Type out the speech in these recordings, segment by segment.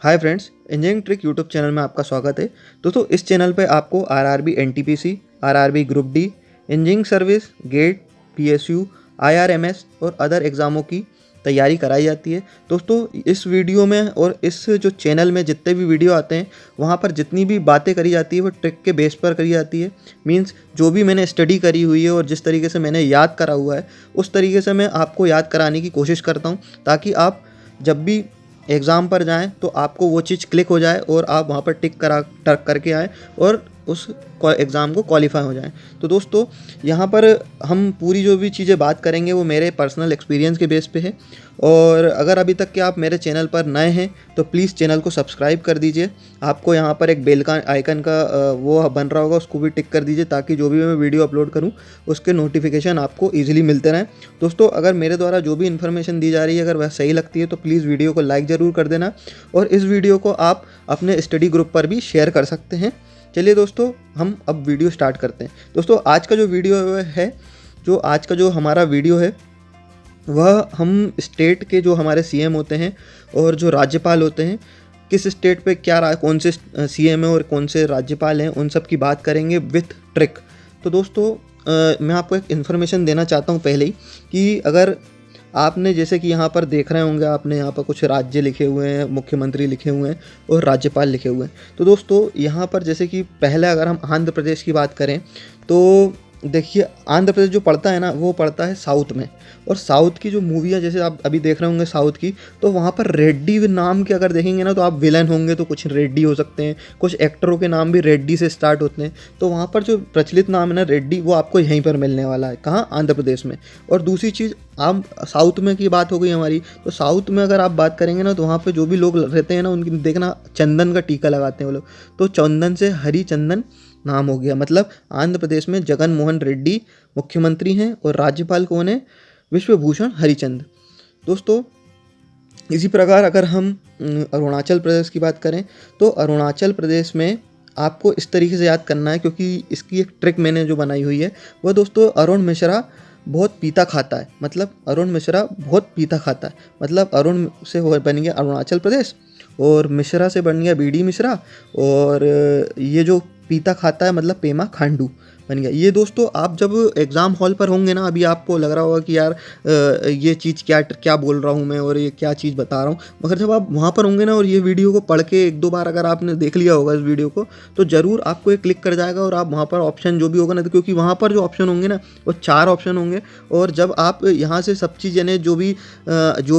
हाय friends, engineering trick YouTube channel में आपका स्वागत है। दोस्तों, इस चैनल पे आपको RRB, NTPC, RRB group D, engineering service, GATE, PSU, IRMS और अदर एग्ज़ामों की तैयारी कराई जाती है। दोस्तों, इस वीडियो में और इस जो चैनल में जितने भी वीडियो आते हैं वहाँ पर जितनी भी बातें करी जाती है वो ट्रिक के बेस पर करी जाती है। मीन्स जो भी मैंने स्टडी करी हुई है और जिस तरीके से मैंने याद करा हुआ है उस तरीके से मैं आपको याद कराने की कोशिश करता हूँ, ताकि आप जब भी एग्ज़ाम पर जाएं तो आपको वो चीज़ क्लिक हो जाए और आप वहाँ पर टिक करके आएँ और उस एग्ज़ाम को क्वालिफाई हो जाएं। तो दोस्तों, यहाँ पर हम पूरी जो भी चीज़ें बात करेंगे वो मेरे पर्सनल एक्सपीरियंस के बेस पे है। और अगर अभी तक के आप मेरे चैनल पर नए हैं तो प्लीज़ चैनल को सब्सक्राइब कर दीजिए। आपको यहाँ पर एक बेल का आइकन का वो बन रहा होगा, उसको भी टिक कर दीजिए ताकि जो भी मैं वीडियो अपलोड करूँ उसके नोटिफिकेशन आपको ईजिली मिलते रहें। दोस्तों, अगर मेरे द्वारा जो भी इन्फॉर्मेशन दी जा रही है अगर वह सही लगती है तो प्लीज़ वीडियो को लाइक ज़रूर कर देना और इस वीडियो को आप अपने स्टडी ग्रुप पर भी शेयर कर सकते हैं। चलिए दोस्तों, हम अब वीडियो स्टार्ट करते हैं। दोस्तों, आज का जो हमारा वीडियो है वह हम स्टेट के जो हमारे सीएम होते हैं और जो राज्यपाल होते हैं, किस स्टेट पे कौन से सीएम है और कौन से राज्यपाल हैं, उन सब की बात करेंगे विथ ट्रिक। तो दोस्तों, मैं आपको एक इन्फॉर्मेशन देना चाहता हूँ पहले ही कि अगर आपने जैसे कि यहाँ पर देख रहे होंगे, आपने यहाँ पर कुछ राज्य लिखे हुए हैं, मुख्यमंत्री लिखे हुए हैं और राज्यपाल लिखे हुए हैं। तो दोस्तों, यहाँ पर जैसे कि पहले अगर हम आंध्र प्रदेश की बात करें तो देखिए, आंध्र प्रदेश जो पड़ता है ना वो पड़ता है साउथ में। और साउथ की जो मूवियाँ जैसे आप अभी देख रहे होंगे साउथ की, तो वहाँ पर रेड्डी नाम के अगर देखेंगे ना तो आप विलन होंगे तो कुछ रेड्डी हो सकते हैं, कुछ एक्टरों के नाम भी रेड्डी से स्टार्ट होते हैं। तो वहाँ पर जो प्रचलित नाम है ना रेड्डी, वो आपको यहीं पर मिलने वाला है। कहाँ? आंध्र प्रदेश में। और दूसरी चीज़, आप साउथ में की बात हो गई हमारी, तो साउथ में अगर आप बात करेंगे ना तो वहाँ पे जो भी लोग रहते हैं ना उनकी देखना चंदन का टीका लगाते हैं वो लोग। तो चंदन से हरिचंदन नाम हो गया। मतलब आंध्र प्रदेश में जगन मोहन रेड्डी मुख्यमंत्री हैं और राज्यपाल कौन है? विश्वभूषण हरिचंद। दोस्तों, इसी प्रकार अगर हम अरुणाचल प्रदेश की बात करें तो अरुणाचल प्रदेश में आपको इस तरीके से याद करना है, क्योंकि इसकी एक ट्रिक मैंने जो बनाई हुई है वह दोस्तों, अरुण मिश्रा बहुत पीता खाता है। मतलब अरुण मिश्रा बहुत पीता खाता है, मतलब अरुण से बन गया अरुणाचल प्रदेश और मिश्रा से बन गया बीडी मिश्रा, और ये जो पीता खाता है मतलब पेमा खांडू बन गया। ये दोस्तों, आप जब एग्ज़ाम हॉल पर होंगे ना, अभी आपको लग रहा होगा कि यार ये चीज़ क्या बोल रहा हूँ मैं और ये क्या चीज़ बता रहा हूँ, मगर जब आप वहाँ पर होंगे ना और ये वीडियो को पढ़ के एक दो बार अगर आपने देख लिया होगा इस वीडियो को, तो ज़रूर आपको एक क्लिक कर जाएगा और आप वहाँ पर ऑप्शन जो भी होगा ना, तो क्योंकि वहाँ पर जो ऑप्शन होंगे ना वो 4 ऑप्शन होंगे। और जब आप यहाँ से सब चीज़ यानी जो भी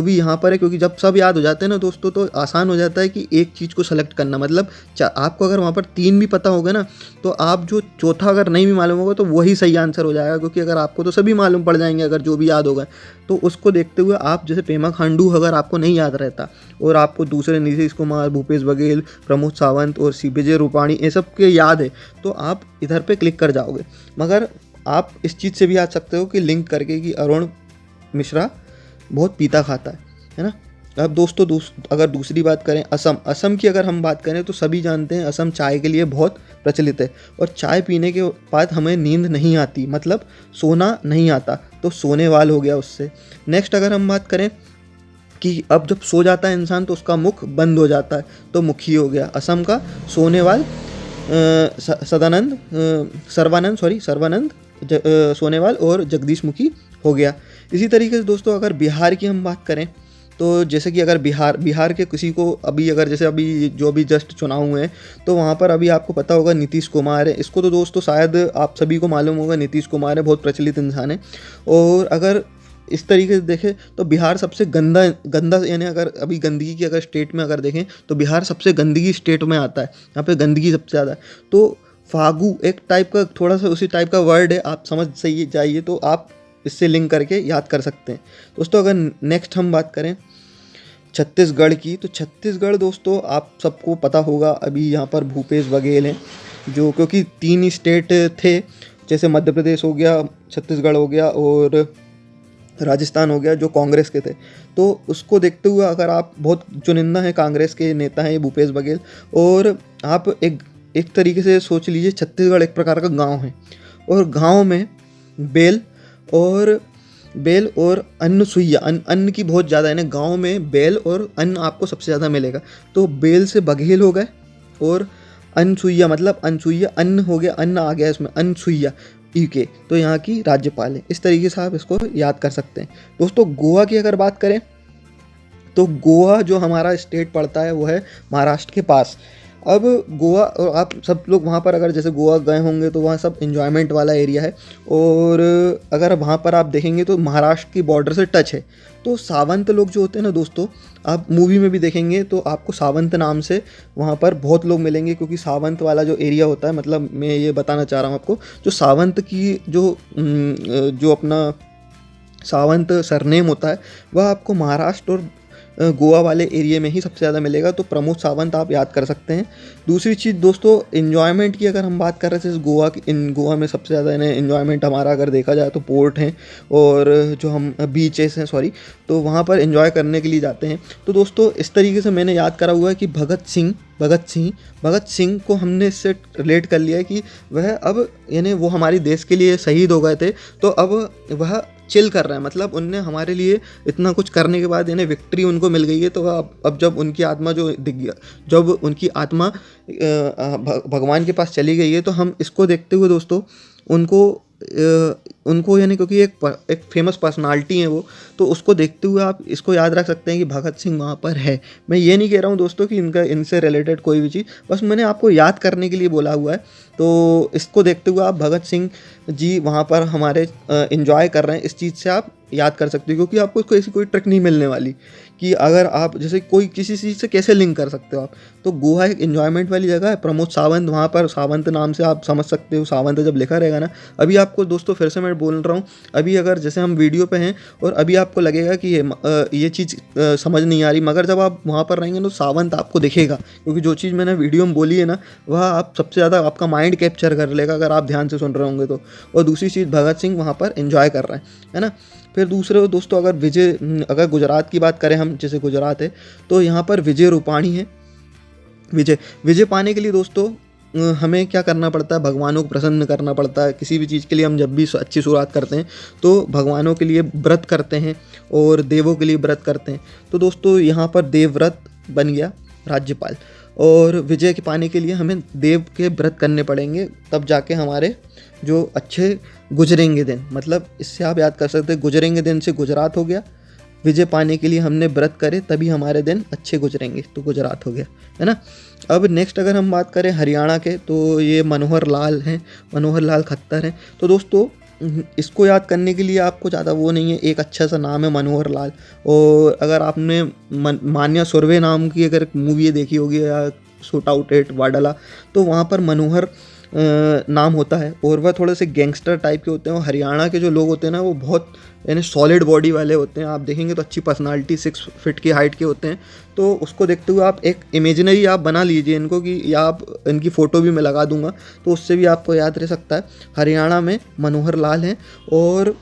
यहाँ पर है, क्योंकि जब सब याद हो जाते हैं ना दोस्तों तो आसान हो जाता है कि एक चीज़ को सेलेक्ट करना। मतलब आपको अगर वहाँ पर 3 भी पता होगा ना तो आप जो चौथा अगर नहीं भी मालूम होगा तो वही सही आंसर हो जाएगा, क्योंकि अगर आपको तो सभी मालूम पड़ जाएंगे अगर जो भी याद होगा। तो उसको देखते हुए आप जैसे पेमा खांडू अगर आपको नहीं याद रहता और आपको दूसरे नीतीश कुमार, भूपेश बघेल, प्रमोद सावंत और विजय रूपाणी ये सब के याद है तो आप इधर पे क्लिक कर जाओगे। मगर आप इस चीज़ से भी याद सकते हो कि लिंक करके कि अरुण मिश्रा बहुत पीता खाता है ना। अब दोस्तों, अगर दूसरी बात करें असम की अगर हम बात करें तो सभी जानते हैं असम चाय के लिए बहुत प्रचलित है और चाय पीने के बाद हमें नींद नहीं आती, मतलब सोना नहीं आता, तो सोनेवाल हो गया उससे। नेक्स्ट अगर हम बात करें कि अब जब सो जाता है इंसान तो उसका मुख बंद हो जाता है, तो मुखी हो गया असम का सोनेवाल। सर्वानंद सोनेवाल और जगदीश मुखी हो गया। इसी तरीके से दोस्तों, अगर बिहार की हम बात करें तो जैसे कि अगर बिहार के किसी को अभी अगर जैसे अभी जो भी जस्ट चुनाव हुए हैं तो वहाँ पर अभी आपको पता होगा नीतीश कुमार है। इसको तो दोस्तों शायद आप सभी को मालूम होगा, नीतीश कुमार है, बहुत प्रचलित इंसान है। और अगर इस तरीके से देखें तो बिहार सबसे गंदा यानी अगर अभी गंदगी की अगर स्टेट में अगर देखें तो बिहार सबसे गंदगी स्टेट में आता है, यहाँ पे गंदगी सबसे ज़्यादा है। तो फागू एक टाइप का थोड़ा सा उसी टाइप का वर्ड है, आप समझ सही जाइए तो आप इससे लिंक करके याद कर सकते हैं। दोस्तों, अगर नेक्स्ट हम बात करें छत्तीसगढ़ की, तो छत्तीसगढ़ दोस्तों आप सबको पता होगा, अभी यहाँ पर भूपेश बघेल हैं जो, क्योंकि 3 ही स्टेट थे, जैसे मध्य प्रदेश हो गया, छत्तीसगढ़ हो गया और राजस्थान हो गया जो कांग्रेस के थे। तो उसको देखते हुए अगर आप बहुत चुनिंदा हैं, कांग्रेस के नेता हैं भूपेश बघेल, और आप एक तरीके से सोच लीजिए छत्तीसगढ़ एक प्रकार का गांव है और गांव में बेल और बेल और अन्न अन्न की बहुत ज़्यादा है ना, गाँव में बेल और अन्न आपको सबसे ज़्यादा मिलेगा। तो बेल से बघेल हो गए, और अनसुईया मतलब अनसुईया अन्न हो गया, अन्न आ गया इसमें, अनसुईया ईके, तो यहाँ की राज्यपाल है। इस तरीके से आप इसको याद कर सकते हैं। दोस्तों गोवा की अगर बात करें तो गोवा जो हमारा स्टेट पड़ता है वो है महाराष्ट्र के पास। अब गोवा, और आप सब लोग वहाँ पर अगर जैसे गोवा गए होंगे तो वहाँ सब इन्जॉयमेंट वाला एरिया है, और अगर वहाँ पर आप देखेंगे तो महाराष्ट्र की बॉर्डर से टच है। तो सावंत लोग जो होते हैं ना दोस्तों, आप मूवी में भी देखेंगे तो आपको सावंत नाम से वहाँ पर बहुत लोग मिलेंगे, क्योंकि सावंत वाला जो एरिया होता है, मतलब मैं ये बताना चाह रहा हूँ आपको, जो सावंत की जो अपना सावंत सरनेम होता है वह आपको महाराष्ट्र और गोवा वाले एरिया में ही सबसे ज़्यादा मिलेगा। तो प्रमोद सावंत आप याद कर सकते हैं। दूसरी चीज़ दोस्तों, इन्जॉयमेंट की अगर हम बात कर रहे थे, गोवा की, गोवा में सबसे ज़्यादा इन्जॉयमेंट हमारा अगर देखा जाए तो पोर्ट हैं और जो हम बीचेस हैं, सॉरी, तो वहाँ पर इन्जॉय करने के लिए जाते हैं। तो दोस्तों इस तरीके से मैंने याद करा हुआ है कि भगत सिंह को हमने इससे रिलेट कर लिया है कि वह अब यानी वो हमारे देश के लिए शहीद हो गए थे, तो अब वह चिल कर रहे हैं, मतलब उनने हमारे लिए इतना कुछ करने के बाद यानी विक्ट्री उनको मिल गई है। तो अब जब उनकी आत्मा जो दिख गया, जब उनकी आत्मा भगवान के पास चली गई है, तो हम इसको देखते हुए दोस्तों उनको यानी, क्योंकि एक फेमस पर्सनालिटी है वो, तो उसको देखते हुए आप इसको याद रख सकते हैं कि भगत सिंह वहाँ पर है। मैं ये नहीं कह रहा हूँ दोस्तों कि इनसे रिलेटेड कोई भी चीज़, बस मैंने आपको याद करने के लिए बोला हुआ है। तो इसको देखते हुए आप भगत सिंह जी वहाँ पर हमारे इन्जॉय कर रहे हैं, इस चीज़ से आप याद कर सकते हो, क्योंकि आपको इसको ऐसी कोई ट्रिक नहीं मिलने वाली कि अगर आप जैसे कोई किसी चीज़ से कैसे लिंक कर सकते हो आप। तो गोवा एक इन्जॉयमेंट वाली जगह है। प्रमोद सावंत, वहाँ पर सावंत नाम से आप समझ सकते हो, सावंत जब लिखा रहेगा ना, अभी आपको दोस्तों फिर से मैं बोल रहा हूँ, अभी अगर जैसे हम वीडियो पे हैं और अभी आपको लगेगा कि ये चीज़ समझ नहीं आ रही, मगर जब आप वहाँ पर रहेंगे तो सावंत आपको दिखेगा, क्योंकि जो चीज़ मैंने वीडियो में बोली है ना, वह आप सबसे ज़्यादा आपका माइंड कैप्चर कर लेगा अगर आप ध्यान से सुन रहे होंगे तो। और दूसरी चीज़, भगत सिंह वहाँ पर एंजॉय कर रहे हैं, है ना। फिर दूसरे दोस्तों, अगर गुजरात की बात करें हम, जैसे गुजरात है तो यहाँ पर विजय रूपाणी है। विजय पाने के लिए दोस्तों हमें क्या करना पड़ता है, भगवानों को प्रसन्न करना पड़ता है। किसी भी चीज़ के लिए हम जब भी अच्छी शुरुआत करते हैं तो भगवानों के लिए व्रत करते हैं और देवों के लिए व्रत करते हैं। तो दोस्तों यहाँ पर देवव्रत बन गया राज्यपाल, और विजय के पाने के लिए हमें देव के व्रत करने पड़ेंगे, तब जाके हमारे जो अच्छे गुजरेंगे दिन, मतलब इससे आप याद कर सकते हैं, गुजरेंगे दिन से गुजरात हो गया, विजय पाने के लिए हमने व्रत करे तभी हमारे दिन अच्छे गुजरेंगे, तो गुजरात हो गया, है ना। अब नेक्स्ट अगर हम बात करें हरियाणा के, तो ये मनोहर लाल हैं, मनोहर लाल खट्टर हैं। तो दोस्तों इसको याद करने के लिए आपको ज़्यादा वो नहीं है, एक अच्छा सा नाम है मनोहर लाल। और अगर आपने मान्या सुरवे नाम की अगर मूवी देखी होगी, या शूट आउट एट वाडाला, तो वहाँ पर मनोहर नाम होता है, और वह थोड़े से गैंगस्टर टाइप के होते हैं। और हरियाणा के जो लोग होते हैं ना, वो बहुत यानी सॉलिड बॉडी वाले होते हैं, आप देखेंगे तो अच्छी पर्सनालिटी, 6 फीट की हाइट के होते हैं। तो उसको देखते हुए आप एक इमेजिनरी आप बना लीजिए इनको, कि या आप इनकी फ़ोटो भी मैं लगा दूंगा, तो उससे भी आपको याद रह सकता है। हरियाणा में मनोहर लाल हैं। और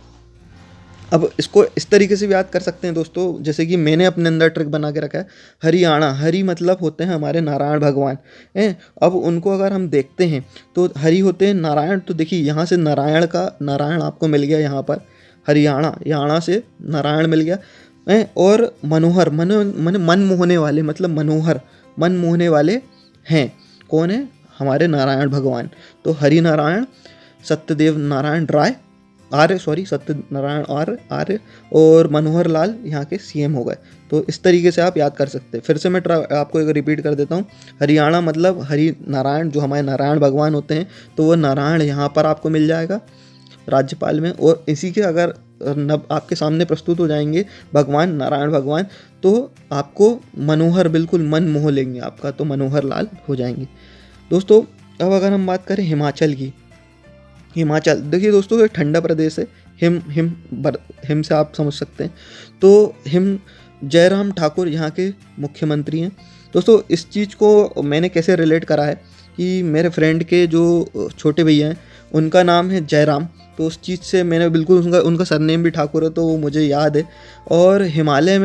अब इसको इस तरीके से भी याद कर सकते हैं दोस्तों, जैसे कि मैंने अपने अंदर ट्रिक बना के रखा है। हरियाणा, हरि मतलब होते हैं हमारे नारायण भगवान हैं। अब उनको अगर हम देखते हैं तो हरि होते हैं नारायण। तो देखिए यहाँ से नारायण आपको मिल गया, यहाँ पर हरियाणा से नारायण मिल गया है। और मनोहर, मन मोहने वाले, मतलब मन मोहने वाले हैं, कौन है, हमारे नारायण भगवान। तो हरि नारायण सत्यदेव नारायण सत्यनारायण आर्य और मनोहर लाल यहाँ के सीएम हो गए। तो इस तरीके से आप याद कर सकते हैं। फिर से मैं आपको एक रिपीट कर देता हूँ। हरियाणा मतलब हरि नारायण, जो हमारे नारायण भगवान होते हैं, तो वो नारायण यहाँ पर आपको मिल जाएगा राज्यपाल में। और इसी के अगर आपके सामने प्रस्तुत हो जाएंगे भगवान, नारायण भगवान, तो आपको मनोहर, बिल्कुल मन मोह लेंगे आपका, तो मनोहर लाल हो जाएंगे। दोस्तों अब अगर हम बात करें हिमाचल की, हिमाचल देखिए दोस्तों, ये ठंडा प्रदेश है। हिम से आप समझ सकते हैं। तो जयराम ठाकुर यहाँ के मुख्यमंत्री हैं। दोस्तों इस चीज़ को मैंने कैसे रिलेट करा है कि मेरे फ्रेंड के जो छोटे भैया हैं, उनका नाम है जयराम, तो उस चीज़ से मैंने बिल्कुल उनका सरनेम भी ठाकुर है, तो वो मुझे याद है। और हिमाचल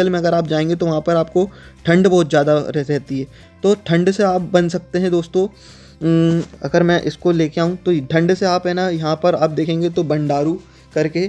में अगर आप जाएंगे तो वहाँ पर आपको ठंड बहुत ज़्यादा रहती है, तो ठंड से आप बन सकते हैं दोस्तों। अगर मैं इसको लेके आऊँ तो ठंड से आप है ना, यहाँ पर आप देखेंगे तो बंडारू करके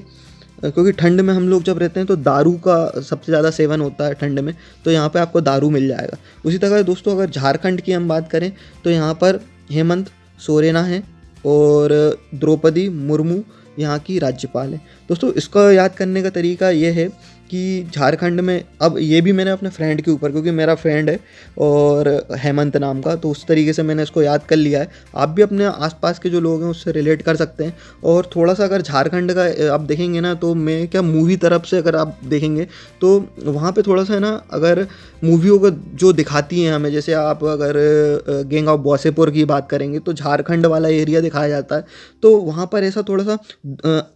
क्योंकि ठंड में हम लोग जब रहते हैं तो दारू का सबसे ज़्यादा सेवन होता है ठंड में, तो यहाँ पे आपको दारू मिल जाएगा। उसी तरह दोस्तों अगर झारखंड की हम बात करें तो यहाँ पर हेमंत सोरेना है और द्रौपदी मुर्मू यहाँ की राज्यपाल है। दोस्तों इसका याद करने का तरीका ये है कि झारखंड में, अब ये भी मैंने अपने फ्रेंड के ऊपर, क्योंकि मेरा फ्रेंड है और हेमंत नाम का, तो उस तरीके से मैंने इसको याद कर लिया है। आप भी अपने आसपास के जो लोग हैं उससे रिलेट कर सकते हैं। और थोड़ा सा अगर झारखंड का आप देखेंगे ना, तो मैं क्या मूवी तरफ से अगर आप देखेंगे तो वहाँ पे थोड़ा सा है ना, अगर मूवियों को जो दिखाती हैं हमें, जैसे आप अगर गैंग ऑफ वासेपुर की बात करेंगे तो झारखंड वाला एरिया दिखाया जाता है, तो वहाँ पर ऐसा थोड़ा सा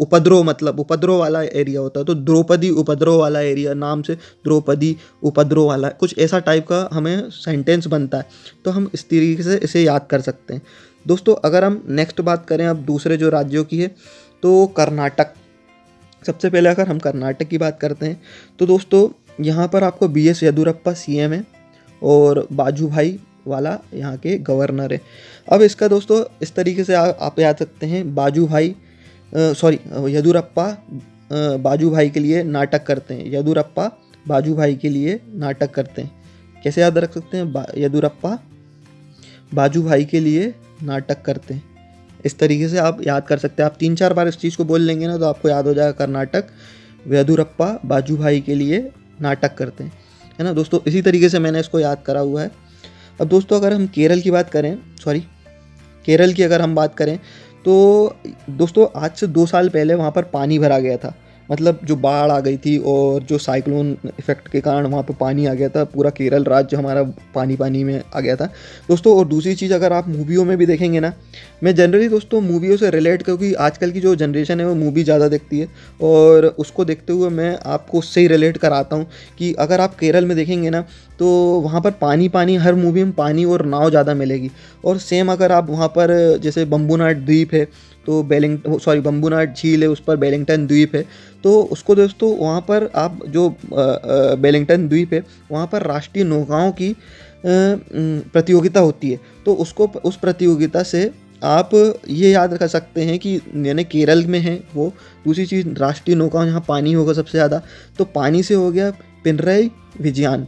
उपद्रव वाला एरिया होता है। तो द्रौपदी उपद्रव वाला एरिया नाम से द्रौपदी उपद्रव वाला, कुछ ऐसा टाइप का हमें सेंटेंस बनता है, तो हम इस तरीके से इसे याद कर सकते हैं। दोस्तों अगर हम नेक्स्ट बात करें अब दूसरे जो राज्यों की है, तो कर्नाटक। सबसे पहले अगर हम कर्नाटक की बात करते हैं तो दोस्तों यहाँ पर आपको BS येदियुरप्पा CM है और बाजूभाई वाला यहाँ के गवर्नर है। अब इसका दोस्तों इस तरीके से आप याद सकते हैं, येदियुरप्पा बाजूभाई के लिए नाटक करते हैं। येदियुरप्पा बाजूभाई के लिए नाटक करते हैं। कैसे याद रख सकते हैं? येदियुरप्पा बाजूभाई के लिए नाटक करते हैं। इस तरीके से आप याद कर सकते हैं। आप 3-4 बार इस चीज़ को बोल लेंगे ना तो आपको याद हो जाएगा कर्नाटक येदियुरप्पा बाजूभाई के लिए नाटक करते हैं, है ना दोस्तों। इसी तरीके से मैंने इसको याद करा हुआ है। अब दोस्तों अगर हम केरल की अगर हम बात करें तो दोस्तों आज से 2 साल पहले वहाँ पर पानी भरा गया था। मतलब जो बाढ़ आ गई थी और जो साइक्लोन इफेक्ट के कारण वहाँ पे पानी आ गया था, पूरा केरल राज्य हमारा पानी में आ गया था दोस्तों। और दूसरी चीज़ अगर आप मूवियों में भी देखेंगे ना, मैं जनरली दोस्तों मूवियों से रिलेट, क्योंकि आजकल की जो जनरेशन है वो मूवी ज़्यादा देखती है और उसको देखते हुए मैं आपको उससे ही रिलेट कराता हूँ कि अगर आप केरल में देखेंगे ना तो वहाँ पर पानी, हर मूवी में पानी और नाव ज़्यादा मिलेगी। और सेम अगर आप वहाँ पर जैसे बम्बूनाट द्वीप है तो बम्बूनाट झील है, उस पर वेलिंगटन द्वीप है, तो उसको दोस्तों वहाँ पर आप जो वेलिंगटन द्वीप है वहाँ पर राष्ट्रीय नौकाओं की प्रतियोगिता होती है। तो उस प्रतियोगिता से आप ये याद रख सकते हैं कि यानी केरल में है वो। दूसरी चीज़ राष्ट्रीय नौकाओं, यहाँ पानी होगा सबसे ज़्यादा, तो पानी से हो गया पिनरई विजयन,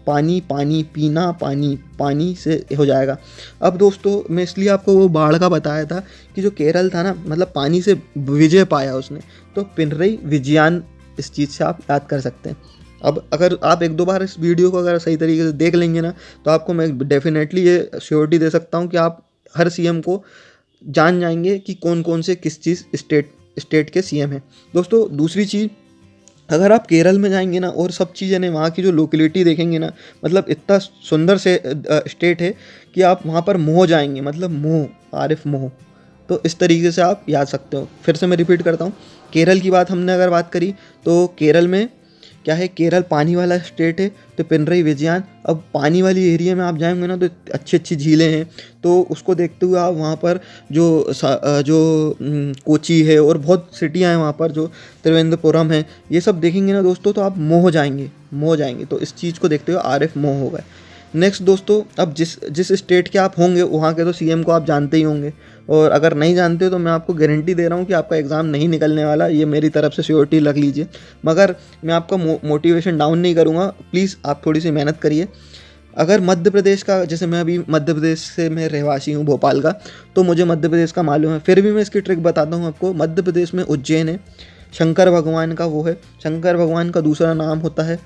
पानी से हो जाएगा। अब दोस्तों मैं इसलिए आपको वो बाढ़ का बताया था कि जो केरल था ना, मतलब पानी से विजय पाया उसने, तो पिनरई विजयन इस चीज़ से आप याद कर सकते हैं। अब अगर आप 1-2 बार इस वीडियो को अगर सही तरीके से देख लेंगे ना तो आपको मैं डेफिनेटली ये श्योरिटी दे सकता हूँ कि आप हर CM को जान जाएंगे कि कौन कौन से किस चीज़ स्टेट के CM हैं। दोस्तों दूसरी चीज़, अगर आप केरल में जाएंगे ना और सब चीज़ें ने वहाँ की जो लोकेलिटी देखेंगे ना, मतलब इतना सुंदर से स्टेट है कि आप वहाँ पर मोह जाएंगे, मतलब मोह। तो इस तरीके से आप याद सकते हो। फिर से मैं रिपीट करता हूँ, केरल की बात हमने अगर बात करी तो केरल में क्या है, केरल पानी वाला स्टेट है तो पिनरई विजयन। अब पानी वाली एरिया में आप जाएंगे ना तो अच्छी झीलें हैं, तो उसको देखते हुए आप वहाँ पर जो कोची है और बहुत सिटियाँ हैं वहाँ पर, जो त्रिवेंद्रपुरम है, ये सब देखेंगे ना दोस्तों तो आप मोह जाएंगे। तो इस चीज़ को देखते हुए RF मोह होगा। नेक्स्ट दोस्तों, अब जिस स्टेट के आप होंगे वहाँ के तो CM को आप जानते ही होंगे, और अगर नहीं जानते हो तो मैं आपको गारंटी दे रहा हूँ कि आपका एग्ज़ाम नहीं निकलने वाला, ये मेरी तरफ से श्योरिटी रख लीजिए। मगर मैं आपका मोटिवेशन डाउन नहीं करूँगा, प्लीज़ आप थोड़ी सी मेहनत करिए। अगर मध्य प्रदेश का, जैसे मैं अभी मध्य प्रदेश से मैं रहवासी हूँ भोपाल का, तो मुझे मध्य प्रदेश का मालूम है, फिर भी मैं इसकी ट्रिक बताता हूँ आपको। मध्य प्रदेश में उज्जैन है, शंकर भगवान का वो है, शंकर भगवान का दूसरा नाम होता है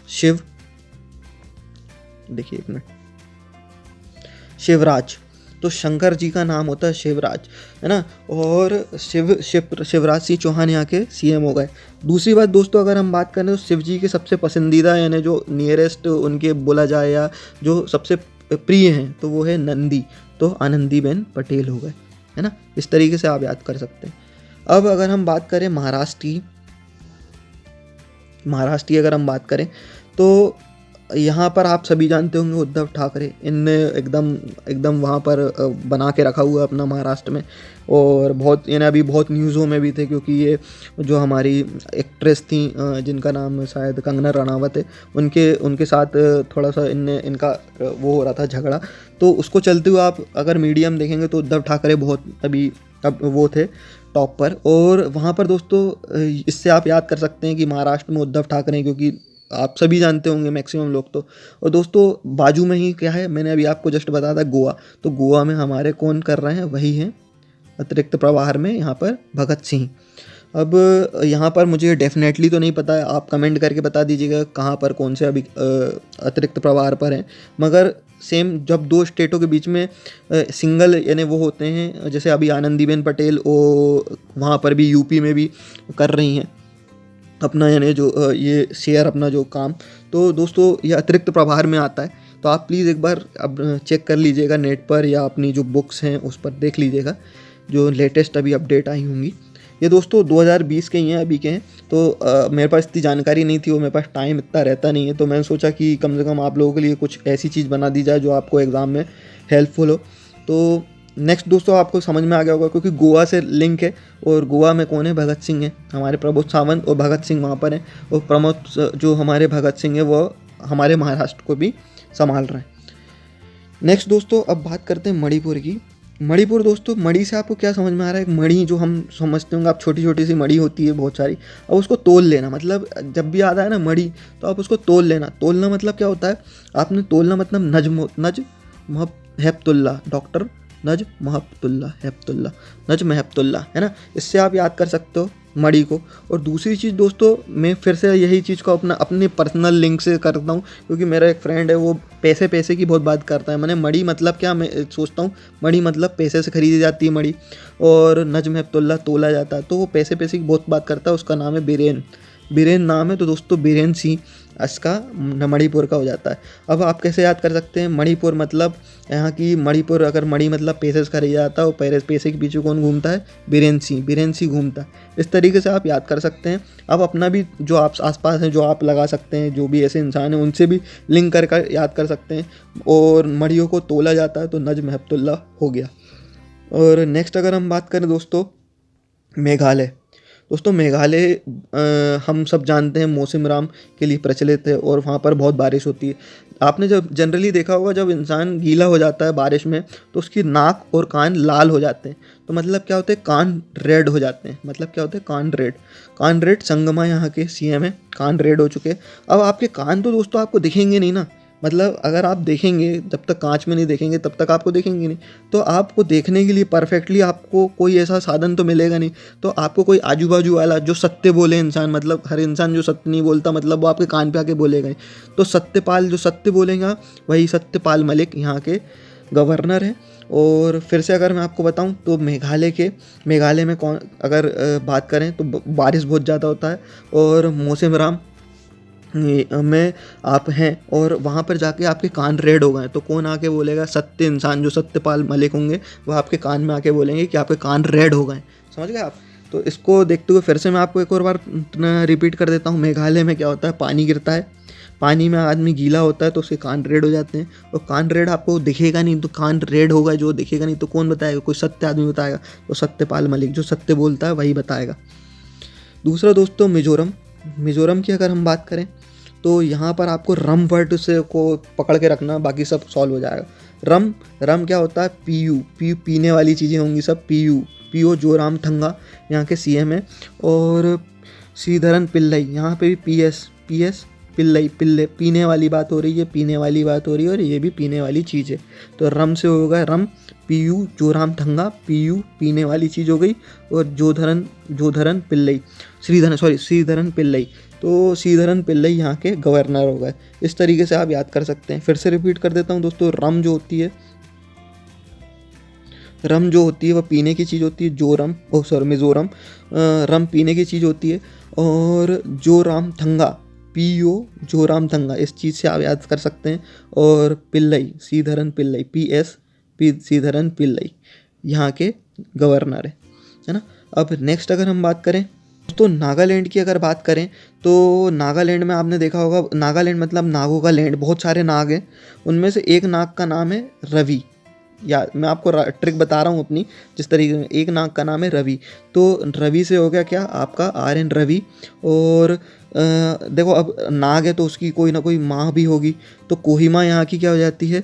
शिव, देखिए 1 मिनट, शिवराज। तो शंकर जी का नाम होता है शिवराज, है ना। और शिवराज सिंह चौहान यहाँ के CM हो गए। दूसरी बात दोस्तों, अगर हम बात करें तो शिव जी के सबसे पसंदीदा यानी जो नियरेस्ट उनके बोला जाए या जो सबसे प्रिय हैं तो वो है नंदी, तो आनंदीबेन पटेल हो गए, है ना। इस तरीके से आप याद कर सकते हैं। अब अगर हम बात करें महाराष्ट्र की अगर हम बात करें तो यहाँ पर आप सभी जानते होंगे उद्धव ठाकरे, इनने एकदम वहाँ पर बना के रखा हुआ अपना महाराष्ट्र में, और बहुत यानी अभी बहुत न्यूज़ों में भी थे, क्योंकि ये जो हमारी एक्ट्रेस थी जिनका नाम शायद कंगना रनावत है, उनके साथ थोड़ा सा इनका वो हो रहा था झगड़ा, तो उसको चलते हुए आप अगर मीडियम देखेंगे तो उद्धव ठाकरे बहुत अभी अब वो थे टॉप पर। और वहाँ पर दोस्तों इससे आप याद कर सकते हैं कि महाराष्ट्र में उद्धव ठाकरे हैं, क्योंकि आप सभी जानते होंगे मैक्सिमम लोग तो। और दोस्तों बाजू में ही क्या है, मैंने अभी आपको जस्ट बताया था गोवा, तो गोवा में हमारे कौन कर रहे हैं, वही हैं अतिरिक्त प्रभार में यहाँ पर भगत सिंह। अब यहाँ पर मुझे डेफिनेटली तो नहीं पता है, आप कमेंट करके बता दीजिएगा कहाँ पर कौन से अभी अतिरिक्त प्रभार पर हैं। मगर सेम जब दो स्टेटों के बीच में सिंगल यानी वो होते हैं, जैसे अभी आनंदीबेन पटेल वहाँ पर भी यूपी में भी कर रही हैं अपना यानी जो ये शेयर अपना जो काम, तो दोस्तों ये अतिरिक्त प्रभार में आता है। तो आप प्लीज़ एक बार अब चेक कर लीजिएगा नेट पर या अपनी जो बुक्स हैं उस पर देख लीजिएगा जो लेटेस्ट अभी अपडेट आई होंगी। ये दोस्तों 2020 के ही हैं, अभी के हैं। तो मेरे पास इतनी जानकारी नहीं थी और मेरे पास टाइम इतना रहता नहीं है, तो मैंने सोचा कि कम से कम आप लोगों के लिए कुछ ऐसी चीज़ बना दी जाए जो आपको एग्ज़ाम में हेल्पफुल हो। तो नेक्स्ट दोस्तों आपको समझ में आ गया होगा, क्योंकि गोवा से लिंक है और गोवा में कौन है, भगत सिंह है, हमारे प्रमोद सावंत और भगत सिंह वहाँ पर हैं। और प्रमोद जो हमारे भगत सिंह है वो हमारे महाराष्ट्र को भी संभाल रहे हैं। नेक्स्ट दोस्तों अब बात करते हैं मणिपुर की। मणिपुर दोस्तों, मणि से आपको क्या समझ में आ रहा है, मणि जो हम समझते होंगे आप, छोटी छोटी सी मणि होती है बहुत सारी, अब उसको तोल लेना। मतलब जब भी याद आए ना मणि, तो आप उसको तोल लेना। तोलना मतलब क्या होता है, आपने तोलना मतलब नज महब हेप्तुल्ला, डॉक्टर नज महबतुल्ला हेप्तुल्ला, नज महबतुल्ला, है ना। इससे आप याद कर सकते हो मणि को। और दूसरी चीज़ दोस्तों, मैं फिर से यही चीज़ को अपने पर्सनल लिंक से करता हूँ, क्योंकि मेरा एक फ्रेंड है वो पैसे की बहुत बात करता है। मैंने मणि मतलब क्या, मैं सोचता हूँ मणि मतलब पैसे से खरीदी जाती है मणि, और नजम अब्दुल्ला तोला जाता है, तो वो पैसे की बहुत बात करता है। उसका नाम है बीरेन, बीरेन नाम है। तो दोस्तों बीरेन सिंह इसका मणिपुर का हो जाता है। अब आप कैसे याद कर सकते हैं, मणिपुर मतलब यहाँ की मणिपुर, अगर मणि मतलब पैसे से खरीदा जाता है और पैसे के पीछे कौन घूमता है, बीरेन सिंह घूमता है। इस तरीके से आप याद कर सकते हैं। अब अपना भी जो आप आसपास हैं जो आप लगा सकते हैं, जो भी ऐसे इंसान हैं उनसे भी लिंक कर याद कर सकते हैं। और मणियों को तोला जाता है, तो नजम हेप्तुल्ला हो गया। और नेक्स्ट अगर हम बात करें दोस्तों, मेघालय। दोस्तों मेघालय हम सब जानते हैं मौसिनराम के लिए प्रचलित है, और वहाँ पर बहुत बारिश होती है। आपने जब जनरली देखा होगा, जब इंसान गीला हो जाता है बारिश में, तो उसकी नाक और कान लाल हो जाते हैं। तो मतलब क्या होते हैं, कान रेड हो जाते हैं। मतलब क्या होते हैं, कान रेड संगमा यहाँ के सीएम है, कान रेड हो चुके हैं। अब आपके कान तो दोस्तों आपको दिखेंगे नहीं ना, मतलब अगर आप देखेंगे, जब तक कांच में नहीं देखेंगे तब तक आपको देखेंगे नहीं। तो आपको देखने के लिए परफेक्टली आपको कोई ऐसा साधन तो मिलेगा नहीं। तो आपको कोई आजू बाजू वाला जो सत्य बोले इंसान, मतलब हर इंसान जो सत्य नहीं बोलता, मतलब वो आपके कान पे आके बोलेगा नहीं। तो सत्यपाल जो सत्य बोलेगा, वही सत्यपाल मलिक यहाँ के गवर्नर हैं। और फिर से अगर मैं आपको बताऊं तो मेघालय में कौन अगर बात करें तो बारिश बहुत ज़्यादा होता है, और मौसिनराम में आप हैं और वहाँ पर जाके आपके कान रेड हो गए, तो कौन आके बोलेगा, सत्य इंसान जो सत्यपाल मलिक होंगे वो आपके कान में आके बोलेंगे कि आपके कान रेड हो गए। समझ गए आप। तो इसको देखते हुए फिर से मैं आपको एक और बार रिपीट कर देता हूँ। मेघालय में क्या होता है, पानी गिरता है, पानी में आदमी गीला होता है तो उसके कान रेड हो जाते हैं। और कान रेड आपको दिखेगा नहीं, तो कान रेड होगा जो दिखेगा नहीं, तो कौन बताएगा, कोई सत्य आदमी बताएगा, तो सत्यपाल मलिक जो सत्य बोलता है वही बताएगा। दूसरा दोस्तों मिज़ोरम की अगर हम बात करें तो यहाँ पर आपको रम वर्ड से को पकड़ के रखना, बाकी सब सॉल्व हो जाएगा। रम क्या होता है, पीयू पीने वाली चीज़ें होंगी सब, पीओ जोराम थंगा यहाँ के सीएम है। और श्रीधरन पिल्लई, यहाँ पे भी पीएस पिल्लई पीने वाली बात हो रही है, और ये भी पीने वाली चीज़ है। तो रम से होगा रम, पीयू जोराम थंगा, पीयू पीने वाली चीज़ हो गई, और जोधरन पिल्लई श्रीधरन पिल्लई, तो श्रीधरन पिल्लई यहाँ के गवर्नर हो गए। इस तरीके से आप याद कर सकते हैं। फिर से रिपीट कर देता हूँ दोस्तों, रम जो होती है वह पीने की चीज़ होती है, मिज़ोरम रम पीने की चीज़ होती है। और जोराम थंगा, पीओ जोराम थंगा, इस चीज़ से आप याद कर सकते हैं। और पिल्लई, श्रीधरन पिल्लई, श्रीधरन पिल्लई यहाँ के गवर्नर है ना। अब नेक्स्ट अगर हम बात करें तो नागालैंड की अगर बात करें तो नागालैंड में आपने देखा होगा, नागालैंड मतलब नागों का लैंड, बहुत सारे नाग हैं, उनमें से एक नाग का नाम है रवि। या मैं आपको ट्रिक बता रहा हूँ अपनी, जिस तरीके में एक नाग का नाम है रवि, तो रवि से हो गया क्या आपका आर्यन रवि। और देखो अब नाग है तो उसकी कोई ना कोई माँ भी होगी, तो कोहिमा यहाँ की क्या हो जाती है,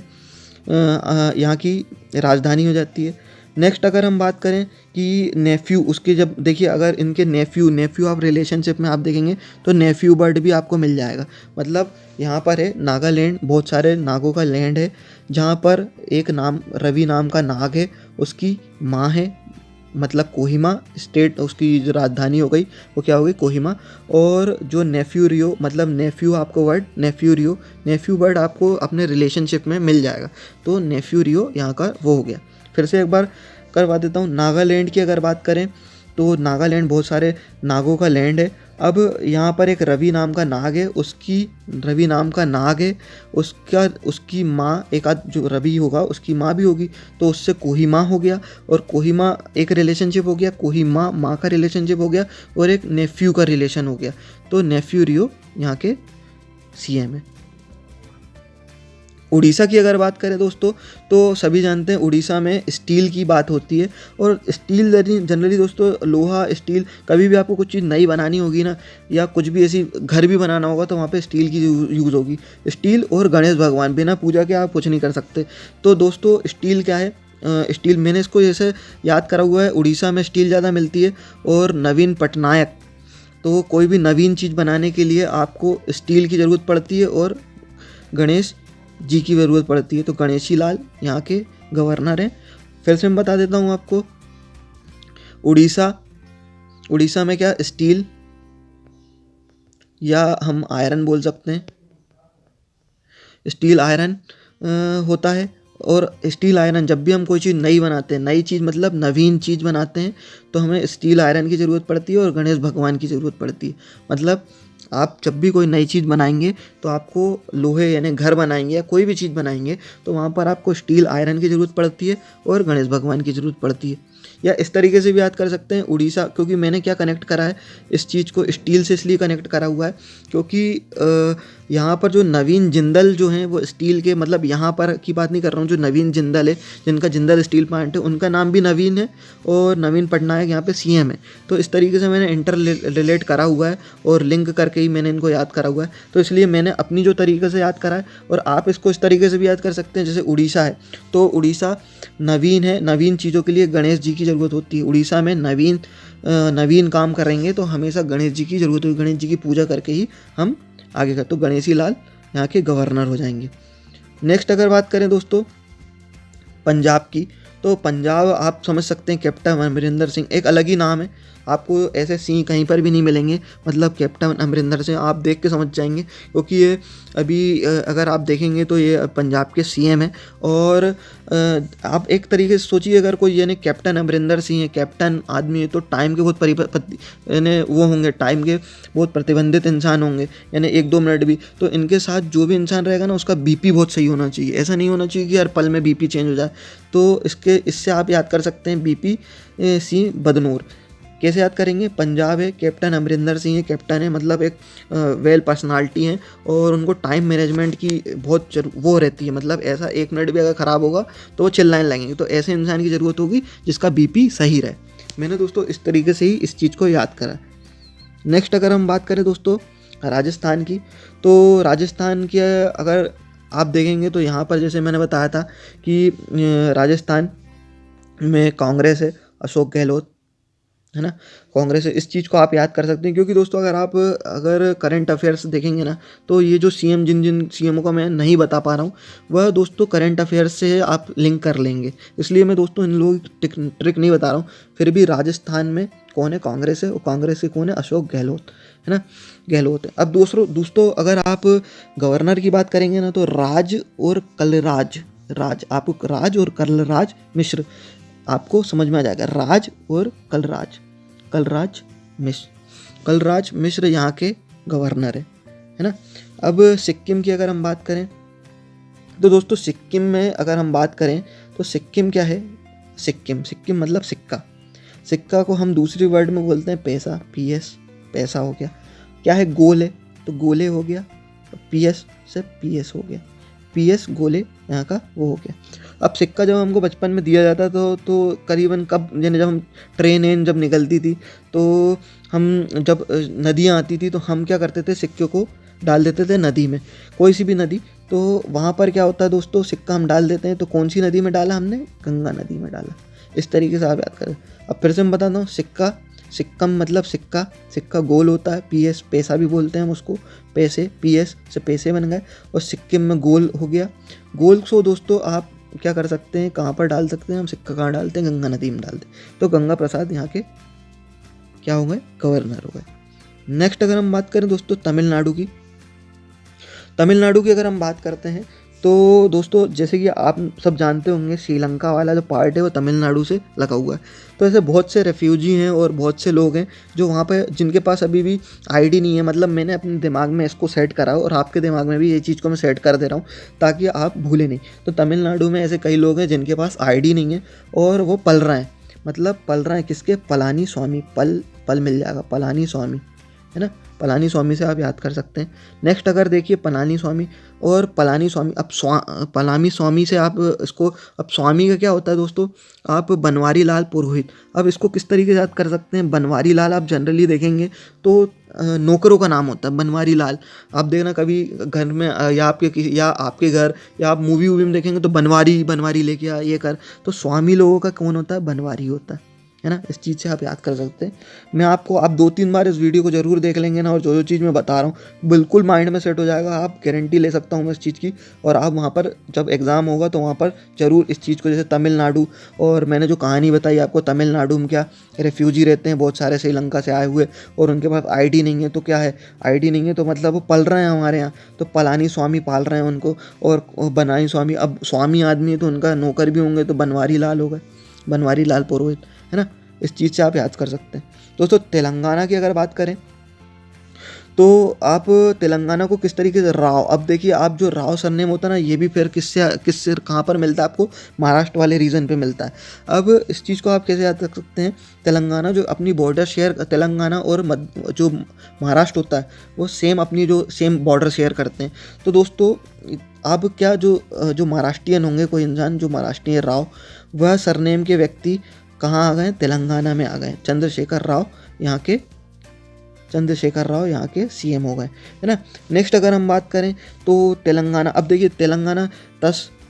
यहाँ की राजधानी हो जाती है। नेक्स्ट अगर हम बात करें कि नेफ्यू, उसके जब देखिए अगर इनके नेफ्यू आप रिलेशनशिप में आप देखेंगे तो नेफ्यू बर्ड भी आपको मिल जाएगा। मतलब यहाँ पर है नागालैंड, बहुत सारे नागों का लैंड है, जहाँ पर एक नाम रवि नाम का नाग है, उसकी माँ है मतलब कोहिमा स्टेट, उसकी जो राजधानी हो गई वो क्या हो गई, कोहिमा। और जो नेफ्यू रियो, मतलब नेफ्यू आपको वर्ड नेफ्यू वर्ड आपको अपने रिलेशनशिप में मिल जाएगा। तो नेफ्यू रियो यहाँ का वो हो गया। फिर से एक बार करवा देता हूँ। नागालैंड की अगर बात करें तो नागालैंड बहुत सारे नागों का लैंड है। अब यहाँ पर एक रवि नाम का नाग है, उसकी माँ, एक आध जो रवि होगा उसकी माँ भी होगी, तो उससे कोहिमा हो गया। और कोहिमा एक रिलेशनशिप हो गया, कोहिमा माँ का रिलेशनशिप हो गया, और एक नेफ्यू का रिलेशन हो गया। तो नेफ्यू रियो यहाँ के सीएम है। उड़ीसा की अगर बात करें दोस्तों, तो सभी जानते हैं उड़ीसा में स्टील की बात होती है। और स्टील जनरली दोस्तों, लोहा स्टील, कभी भी आपको कुछ चीज़ नई बनानी होगी ना, या कुछ भी ऐसी घर भी बनाना होगा, तो वहाँ पे स्टील की यूज़ होगी। स्टील और गणेश भगवान, बिना पूजा के आप कुछ नहीं कर सकते। तो दोस्तों स्टील क्या है, स्टील मैंने इसको जैसे याद करा हुआ है, उड़ीसा में स्टील ज़्यादा मिलती है। और नवीन पटनायक, तो कोई भी नवीन चीज़ बनाने के लिए आपको स्टील की ज़रूरत पड़ती है, और गणेश जी की ज़रूरत पड़ती है। तो गणेशी लाल यहाँ के गवर्नर हैं। फिर से मैं बता देता हूँ आपको, उड़ीसा में क्या स्टील या हम आयरन बोल सकते हैं, स्टील आयरन होता है। और स्टील आयरन जब भी हम कोई चीज़ नई बनाते हैं, नई चीज़ मतलब नवीन चीज़ बनाते हैं, तो हमें स्टील आयरन की ज़रूरत पड़ती है और गणेश भगवान की ज़रूरत पड़ती है। मतलब आप जब भी कोई नई चीज़ बनाएंगे तो आपको लोहे, यानी घर बनाएंगे या कोई भी चीज़ बनाएंगे, तो वहाँ पर आपको स्टील आयरन की ज़रूरत पड़ती है और गणेश भगवान की ज़रूरत पड़ती है। या इस तरीके से भी याद कर सकते हैं उड़ीसा, क्योंकि मैंने क्या कनेक्ट करा है इस चीज़ को, स्टील से इसलिए कनेक्ट करा हुआ है क्योंकि यहाँ पर जो नवीन जिंदल जो हैं वो स्टील के, मतलब यहाँ पर की बात नहीं कर रहा हूँ, जो नवीन जिंदल है, जिनका जिंदल स्टील प्लांट है, उनका नाम भी नवीन है, और नवीन पटनायक यहाँ पे सीएम है। तो इस तरीके से मैंने इंटर रिलेट करा हुआ है और लिंक करके ही मैंने इनको याद करा हुआ है। तो इसलिए मैंने अपनी जो तरीके से याद करा है, और आप इसको इस तरीके से भी याद कर सकते हैं। जैसे उड़ीसा है, तो उड़ीसा नवीन है, नवीन चीज़ों के लिए गणेश जी की ज़रूरत होती है। उड़ीसा में नवीन काम करेंगे तो हमेशा गणेश जी की ज़रूरत होगी, गणेश जी की पूजा करके ही हम आगे का, तो गणेशी लाल यहाँ के गवर्नर हो जाएंगे। नेक्स्ट अगर बात करें दोस्तों पंजाब की, तो पंजाब आप समझ सकते हैं कैप्टन अमरिंदर सिंह, एक अलग ही नाम है, आपको ऐसे सिंह कहीं पर भी नहीं मिलेंगे। मतलब कैप्टन अमरिंदर सिंह आप देख के समझ जाएंगे, क्योंकि ये अभी अगर आप देखेंगे तो ये पंजाब के सीएम हैं। और आप एक तरीके से सोचिए, अगर कोई यानी कैप्टन अमरिंदर सिंह है, कैप्टन आदमी है, तो टाइम के बहुत यानी वो होंगे, टाइम के बहुत प्रतिबंधित इंसान होंगे, यानी 1-2 मिनट भी। तो इनके साथ जो भी इंसान रहेगा ना, उसका बीपी बहुत सही होना चाहिए। ऐसा नहीं होना चाहिए कि हर पल में बीपी चेंज हो जाए। तो इससे आप याद कर सकते हैं बीपी सिंह बदनोर। कैसे याद करेंगे, पंजाब है, कैप्टन अमरिंदर सिंह है, कैप्टन है, मतलब एक वेल पर्सनालिटी हैं, और उनको टाइम मैनेजमेंट की बहुत वो रहती है। मतलब ऐसा 1 मिनट भी अगर ख़राब होगा तो वो चिल्लाने लगेंगे। तो ऐसे इंसान की ज़रूरत होगी जिसका बीपी सही रहे। मैंने दोस्तों इस तरीके से ही इस चीज़ को याद करा। नेक्स्ट अगर हम बात करें दोस्तों राजस्थान की, तो राजस्थान की अगर आप देखेंगे तो यहाँ पर जैसे मैंने बताया था कि राजस्थान में कांग्रेस है, अशोक गहलोत है ना, कांग्रेस है। इस चीज़ को आप याद कर सकते हैं, क्योंकि दोस्तों अगर करंट अफेयर्स देखेंगे ना, तो ये जो सीएम जिन सीएमओ का मैं नहीं बता पा रहा हूँ, वह दोस्तों करंट अफेयर्स से आप लिंक कर लेंगे। इसलिए मैं दोस्तों इन लोगों की ट्रिक नहीं बता रहा हूँ। फिर भी राजस्थान में कौन है, कांग्रेस है, और कांग्रेस के कौन है, अशोक गहलोत है ना, गहलोत है। अब दोस्तों अगर आप गवर्नर की बात करेंगे ना, तो राज और कलराज मिश्र आपको समझ में आ जाएगा। राज और कलराज मिश्र यहाँ के गवर्नर है ना। अब सिक्किम की अगर हम बात करें, तो दोस्तों सिक्किम में अगर हम बात करें तो सिक्किम क्या है, सिक्किम मतलब सिक्का को हम दूसरी वर्ड में बोलते हैं पैसा, पैसा हो गया। क्या है, गोल है, तो गोले हो गया, पीएस से पीएस हो गया, पीएस गोले यहाँ का वो हो गया। अब सिक्का जब हमको बचपन में दिया जाता तो करीबन कब, यानी जब हम ट्रेन जब निकलती थी, तो हम जब नदियाँ आती थी तो हम क्या करते थे, सिक्के को डाल देते थे नदी में, कोई सी भी नदी। तो वहाँ पर क्या होता है दोस्तों, सिक्का हम डाल देते हैं, तो कौन सी नदी में डाला हमने, गंगा नदी में डाला। इस तरीके से आप याद करें। अब फिर से मैं बताता हूँ, सिक्का, सिक्कम मतलब सिक्का, सिक्का गोल होता है, पीएस पैसा भी बोलते हैं हम उसको, पैसे, पीएस से पैसे बन गए, और सिक्किम में गोल हो गया। गोल सो दोस्तों आप क्या कर सकते हैं, कहाँ पर डाल सकते हैं हम सिक्का, कहाँ डालते हैं, गंगा नदी में डालते हैं। तो गंगा प्रसाद यहाँ के क्या हो गए, गवर्नर हो गए। नेक्स्ट अगर हम बात करें दोस्तों तमिलनाडु की, तमिलनाडु की अगर हम बात करते हैं तो दोस्तों जैसे कि आप सब जानते होंगे, श्रीलंका वाला जो पार्ट है वो तमिलनाडु से लगा हुआ है। तो ऐसे बहुत से रेफ्यूजी हैं और बहुत से लोग हैं जो वहाँ पे, जिनके पास अभी भी आईडी नहीं है। मतलब मैंने अपने दिमाग में इसको सेट करा और आपके दिमाग में भी ये चीज़ को मैं सेट कर दे रहा हूँ ताकि आप भूलें नहीं। तो तमिलनाडु में ऐसे कई लोग हैं जिनके पास आईडी नहीं है और वो पल रहे हैं, मतलब पल रहे हैं किसके, पलानी स्वामी, पल मिल जाएगा, पलानी स्वामी है ना, पलानी स्वामी से आप याद कर सकते हैं। नेक्स्ट अगर देखिए पलानी स्वामी और पलानी स्वामी, अब पलानी स्वामी से आप इसको, अब स्वामी का क्या होता है दोस्तों, आप बनवारी लाल पुरोहित। अब इसको किस तरीके से याद कर सकते हैं, बनवारी लाल आप जनरली देखेंगे तो नौकरों का नाम होता है बनवारी लाल। आप देखना कभी घर में या आपके घर या आप मूवी वूवी में देखेंगे तो बनवारी लेके आ, ये कर। तो स्वामी लोगों का कौन होता है, बनवारी होता है ना। इस चीज़ से आप याद कर सकते हैं। मैं आपको, आप 2-3 बार इस वीडियो को जरूर देख लेंगे ना, और जो जो चीज़ मैं बता रहा हूँ बिल्कुल माइंड में सेट हो जाएगा। आप गारंटी ले सकता हूँ मैं इस चीज़ की। और आप वहाँ पर जब एग्ज़ाम होगा तो वहाँ पर ज़रूर इस चीज़ को, जैसे तमिलनाडु, और मैंने जो कहानी बताई आपको, तमिलनाडु में क्या रेफ्यूजी रहते हैं बहुत सारे श्रीलंका से आए हुए, और उनके पास आईडी नहीं है। तो क्या है, आईडी नहीं है तो मतलब वो पल रहे हैं हमारे यहाँ, तो पलानी स्वामी पाल रहे हैं उनको। और बनाई स्वामी, अब स्वामी आदमी है तो उनका नौकर भी होंगे, तो बनवारी लाल हो गए, बनवारी लाल पुरोहित, है ना। इस चीज़ से आप याद कर सकते हैं। दोस्तों तेलंगाना की अगर बात करें तो आप तेलंगाना को किस तरीके से, राव, अब देखिए आप जो राव सरनेम होता है ना, ये भी फिर किससे कहाँ पर मिलता है आपको, महाराष्ट्र वाले रीजन पे मिलता है। अब इस चीज़ को आप कैसे याद रख सकते हैं, तेलंगाना जो अपनी बॉर्डर शेयर, तेलंगाना और जो महाराष्ट्र होता है वो सेम अपनी जो सेम बॉर्डर शेयर करते हैं। तो दोस्तों अब क्या, जो महाराष्ट्रियन होंगे, कोई इंसान जो महाराष्ट्रीय राव, वह सरनेम के व्यक्ति कहाँ आ गए, तेलंगाना में आ गए। चंद्रशेखर राव यहाँ के सीएम हो गए, है ना। नेक्स्ट अगर हम बात करें तो तेलंगाना, अब देखिए तेलंगाना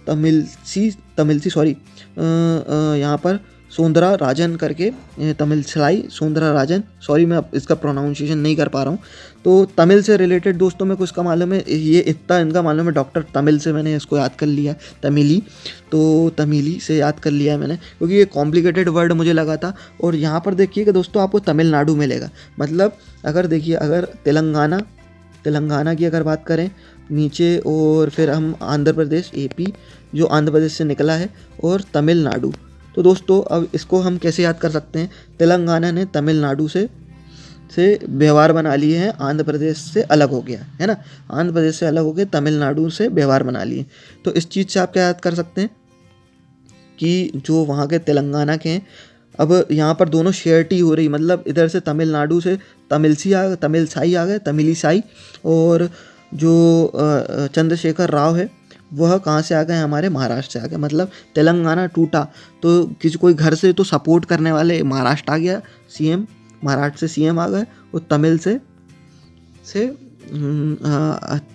तमिलसी सॉरी, यहाँ पर सोंदरा राजन करके, तमिलसाई सोंदरा राजन, सॉरी मैं इसका प्रोनाउंसिएशन नहीं कर पा रहा हूँ। तो तमिल से रिलेटेड दोस्तों में कुछ का मालूम है, ये इतना इनका मालूम है, डॉक्टर तमिल से मैंने इसको याद कर लिया, तमिली, तो तमिली से याद कर लिया है मैंने, क्योंकि ये कॉम्प्लिकेटेड वर्ड मुझे लगा था। और यहाँ पर देखिएगा दोस्तों आपको तमिलनाडु मिलेगा, मतलब अगर देखिए, अगर तेलंगाना की अगर बात करें नीचे, और फिर हम आंध्र प्रदेश, एपी जो आंध्र प्रदेश से निकला है, और तमिलनाडु। तो दोस्तों अब इसको हम कैसे याद कर सकते हैं, तेलंगाना ने तमिलनाडु से व्यवहार बना लिए हैं, आंध्र प्रदेश से अलग हो गया है ना, आंध्र प्रदेश से अलग हो गए, तमिलनाडु से व्यवहार बना लिए। तो इस चीज़ से आप क्या याद कर सकते हैं कि जो वहाँ के तेलंगाना के हैं, अब यहाँ पर दोनों शेयरटी हो रही, मतलब इधर से तमिलनाडु से तमिलसाई आ गए, तमिलिसाई, और जो चंद्रशेखर राव है वह कहाँ से आ गए, हमारे महाराष्ट्र से आ गए। मतलब तेलंगाना टूटा तो कोई घर से तो सपोर्ट करने वाले महाराष्ट्र आ गया सीएम, महाराष्ट्र से सीएम आ गए, और तमिल से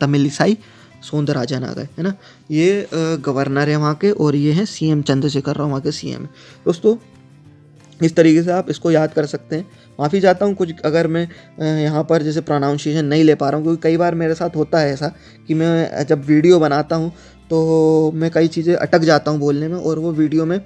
तमिलिसाई सौंदरराजन आ गए, है ना। ये गवर्नर है वहाँ के, और ये हैं सीएम, चंद्रशेखर राव वहाँ के सीएम है। दोस्तों इस तरीके से आप इसको याद कर सकते हैं। माफ़ी चाहता हूँ कुछ अगर मैं यहाँ पर जैसे प्रोनाउंसिएशन नहीं ले पा रहा हूँ, क्योंकि कई बार मेरे साथ होता है ऐसा कि मैं जब वीडियो बनाता हूँ तो मैं कई चीज़ें अटक जाता हूँ बोलने में, और वो वीडियो में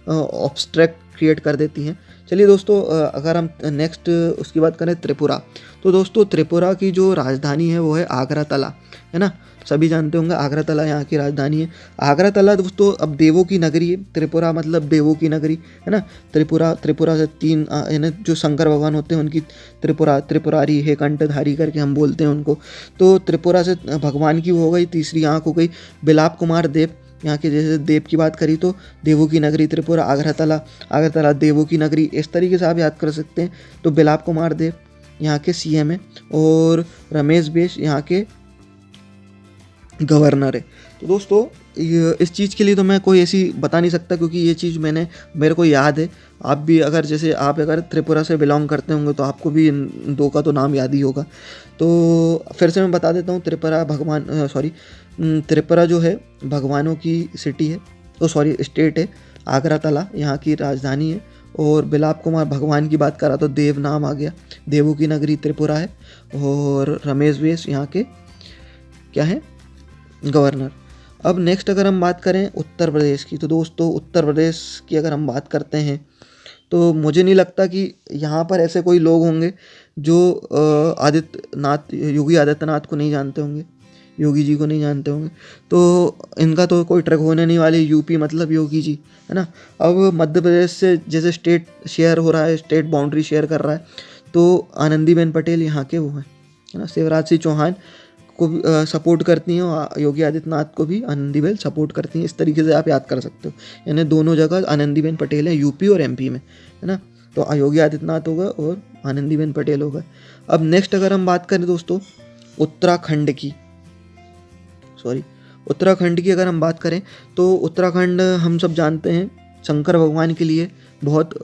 ऑब्स्ट्रैक्ट क्रिएट कर देती हैं। चलिए दोस्तों अगर हम नेक्स्ट उसकी बात करें त्रिपुरा, तो दोस्तों त्रिपुरा की जो राजधानी है वो है आगरातला, है ना। सभी जानते होंगे आगरातला यहाँ की राजधानी है। आगरातला दोस्तों अब देवों की नगरी है, त्रिपुरा मतलब देवों की नगरी, है ना। त्रिपुरा से 3 यानी जो शंकर भगवान होते हैं उनकी त्रिपुरारी है, कंठधारी करके हम बोलते हैं उनको। तो त्रिपुरा से भगवान की वो हो गई, तीसरी आँख हो गई बिलाप कुमार देव। यहाँ के जैसे देव की बात करी तो देवों की नगरी त्रिपुरा, आगरातला देवों की नगरी, इस तरीके से आप याद कर सकते हैं। तो बिलाप कुमार देव यहाँ के सीएम है, और रमेश बैस यहाँ के गवर्नर है। तो दोस्तों इस चीज़ के लिए तो मैं कोई ऐसी बता नहीं सकता, क्योंकि ये चीज़ मेरे को याद है। आप भी अगर जैसे आप अगर त्रिपुरा से बिलोंग करते होंगे तो आपको भी इन 2 का तो नाम याद ही होगा। तो फिर से मैं बता देता हूँ, त्रिपुरा जो है भगवानों की सिटी है, सॉरी स्टेट है, आगरातला यहाँ की राजधानी है। और बिलाप कुमार भगवान की बात करा तो देव नाम आ गया, देवों की नगरी त्रिपुरा है। और रमेश बैस यहाँ के क्या है, गवर्नर। अब नेक्स्ट अगर हम बात करें उत्तर प्रदेश की, तो दोस्तों उत्तर प्रदेश की अगर हम बात करते हैं तो मुझे नहीं लगता कि यहाँ पर ऐसे कोई लोग होंगे जो आदित्यनाथ, योगी आदित्यनाथ को नहीं जानते होंगे, योगी जी को नहीं जानते होंगे। तो इनका तो कोई ट्रक होने नहीं वाली, यूपी मतलब योगी जी, है ना। अब मध्य प्रदेश से जैसे स्टेट शेयर हो रहा है, स्टेट बाउंड्री शेयर कर रहा है, तो आनंदीबेन पटेल यहाँ के वो हैं, है ना। शिवराज सिंह चौहान को भी सपोर्ट करती हैं और योगी आदित्यनाथ को भी आनंदीबेन सपोर्ट करती हैं। इस तरीके से आप याद कर सकते हो, यानी दोनों जगह आनंदीबेन पटेल है, यूपी और एमपी में, है ना। तो योगी आदित्यनाथ होगा और आनंदीबेन पटेल होगा। अब नेक्स्ट अगर हम बात करें दोस्तों उत्तराखंड की, उत्तराखंड की अगर हम बात करें तो उत्तराखंड हम सब जानते हैं शंकर भगवान के लिए बहुत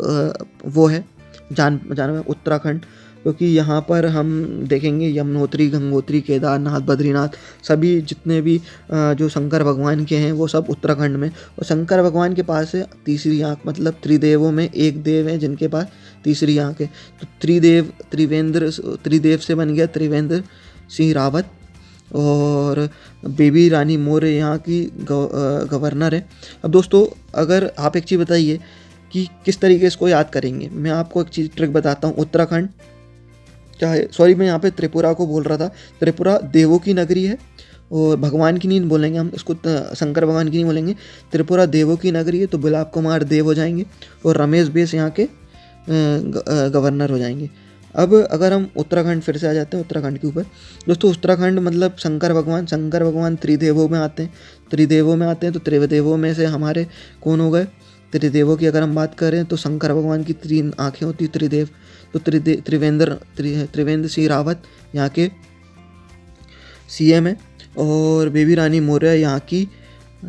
वो है जाना उत्तराखंड, क्योंकि यहाँ पर हम देखेंगे यमुनोत्री, गंगोत्री, केदारनाथ, बद्रीनाथ, सभी जितने भी जो शंकर भगवान के हैं वो सब उत्तराखंड में। और शंकर भगवान के पास है तीसरी आँख, मतलब त्रिदेवों में एक देव है जिनके पास तीसरी आँख है। तो त्रिदेव से बन गया त्रिवेंद्र सिंह रावत। और बेबी रानी मौर्य यहाँ की गवर्नर है। अब दोस्तों अगर आप एक चीज़ बताइए कि किस तरीके से इसको याद करेंगे, मैं आपको एक चीज़ ट्रिक बताता हूँ। उत्तराखंड क्या है, सॉरी मैं यहाँ पे त्रिपुरा को बोल रहा था, त्रिपुरा देवों की नगरी है और भगवान की नहीं बोलेंगे हम इसको, शंकर भगवान की नहीं बोलेंगे, त्रिपुरा देवों की नगरी है। तो बिलाप कुमार देव हो जाएंगे और रमेश बैस यहाँ के गवर्नर हो जाएंगे। अब अगर हम उत्तराखंड फिर से आ जाते हैं उत्तराखंड के ऊपर दोस्तों, उत्तराखंड मतलब शंकर भगवान त्रिदेवों में आते हैं। तो त्रिदेवों में से हमारे कौन हो गए, त्रिदेवों की अगर हम बात करें तो शंकर भगवान की 3 आँखें होती त्रिदेव। तो त्रिवेंद्र सिंह रावत यहाँ के सीएम है और बेबी रानी मौर्य यहाँ की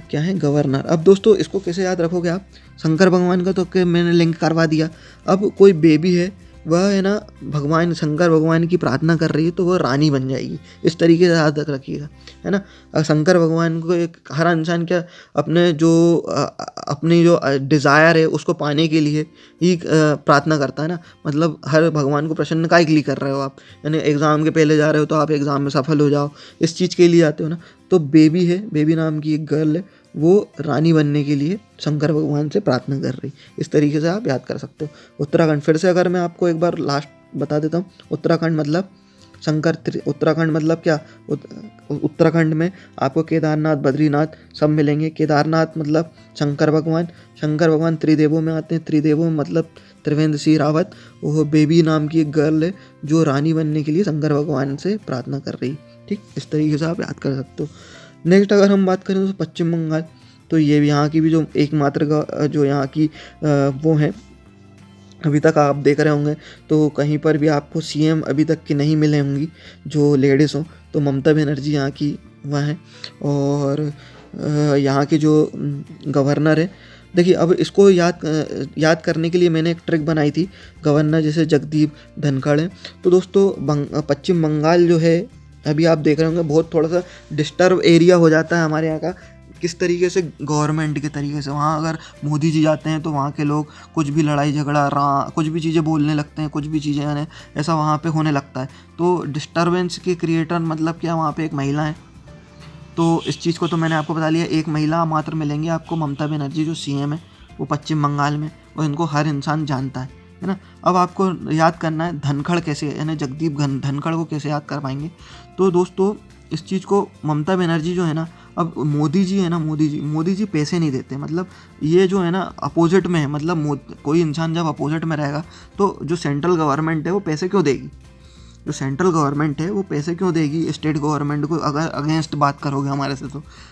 क्या है, गवर्नर। अब दोस्तों इसको कैसे याद रखोगे आप, शंकर भगवान का तो मैंने लिंक करवा दिया। अब कोई बेबी है वह है ना भगवान शंकर भगवान की प्रार्थना कर रही है तो वह रानी बन जाएगी, इस तरीके से याद रखिएगा, है ना। शंकर भगवान को एक हर इंसान क्या अपनी जो डिज़ायर है उसको पाने के लिए ही प्रार्थना करता है ना। मतलब हर भगवान को प्रसन्न काहे के लिए कर रहे हो आप, यानी एग्ज़ाम के पहले जा रहे हो तो आप एग्ज़ाम में सफल हो जाओ, इस चीज़ के लिए आते हो ना। तो बेबी है, बेबी नाम की एक गर्ल है, वो रानी बनने के लिए शंकर भगवान से प्रार्थना कर रही। इस तरीके से आप याद कर सकते हो। उत्तराखंड फिर से अगर मैं आपको एक बार लास्ट बता देता हूँ, उत्तराखंड मतलब उत्तराखंड मतलब क्या, उत्तराखंड में आपको केदारनाथ, बद्रीनाथ सब मिलेंगे। केदारनाथ मतलब शंकर भगवान त्रिदेवों में आते हैं। त्रिदेवों मतलब त्रिवेंद्र सिंह रावत, वो बेबी नाम की एक गर्ल है जो रानी बनने के लिए शंकर भगवान से प्रार्थना कर रही। ठीक, इस तरीके से आप याद कर सकते हो। नेक्स्ट अगर हम बात करें तो पश्चिम बंगाल, तो ये भी यहाँ की भी जो एकमात्र जो यहाँ की वो है, अभी तक आप देख रहे होंगे तो कहीं पर भी आपको सीएम अभी तक की नहीं मिले होंगी जो लेडीज़ हों। तो ममता बनर्जी यहाँ की वह हैं और यहाँ की जो गवर्नर है। देखिए अब इसको याद करने के लिए मैंने एक ट्रिक बनाई थी, गवर्नर जैसे जगदीप धनखड़ हैं। तो दोस्तों पश्चिम बंगाल जो है अभी आप देख रहे होंगे बहुत थोड़ा सा डिस्टर्ब एरिया हो जाता है हमारे यहाँ का, किस तरीके से, गवर्नमेंट के तरीके से। वहाँ अगर मोदी जी जाते हैं तो वहाँ के लोग कुछ भी लड़ाई झगड़ा कुछ भी चीज़ें बोलने लगते हैं, कुछ भी चीज़ें यानी ऐसा वहाँ पे होने लगता है। तो डिस्टर्बेंस के क्रिएटर मतलब क्या, वहाँ पे एक महिला है। तो इस चीज़ को तो मैंने आपको बता लिया, एक महिला मात्र मिलेंगी आपको, ममता बनर्जी जो सीएम है वो पश्चिम बंगाल में, और इनको हर इंसान जानता है ना। अब आपको याद करना है धनखड़ कैसे, यानी जगदीप धनखड़ को कैसे याद कर पाएंगे। तो दोस्तों इस चीज़ को, ममता बनर्जी जो है ना, अब मोदी जी है ना, मोदी जी पैसे नहीं देते, मतलब ये जो है ना अपोजिट में है। मतलब कोई इंसान जब अपोजिट में रहेगा तो जो सेंट्रल गवर्नमेंट है वो पैसे क्यों देगी, जो सेंट्रल गवर्नमेंट है वो पैसे क्यों देगी स्टेट गवर्नमेंट को, अगर अगेंस्ट बात करोगे हमारे से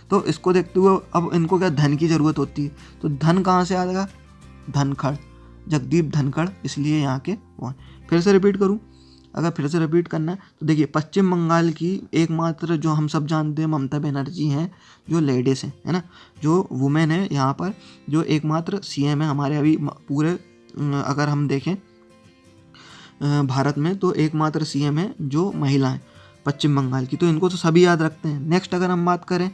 तो इसको देखते हुए अब इनको क्या धन की ज़रूरत होती है। तो धन कहाँ से आएगा, धनखड़, जगदीप धनखड़, इसलिए यहाँ के वो। फिर से रिपीट करूँ, अगर फिर से रिपीट करना है तो देखिए पश्चिम बंगाल की एकमात्र जो हम सब जानते हैं ममता बनर्जी हैं, जो लेडीज़ हैं, है ना, जो वुमेन है यहाँ पर, जो एकमात्र सीएम है हमारे अभी पूरे, अगर हम देखें भारत में तो एकमात्र सीएम है जो महिला है पश्चिम बंगाल की। तो इनको तो सभी याद रखते हैं। नेक्स्ट अगर हम बात करें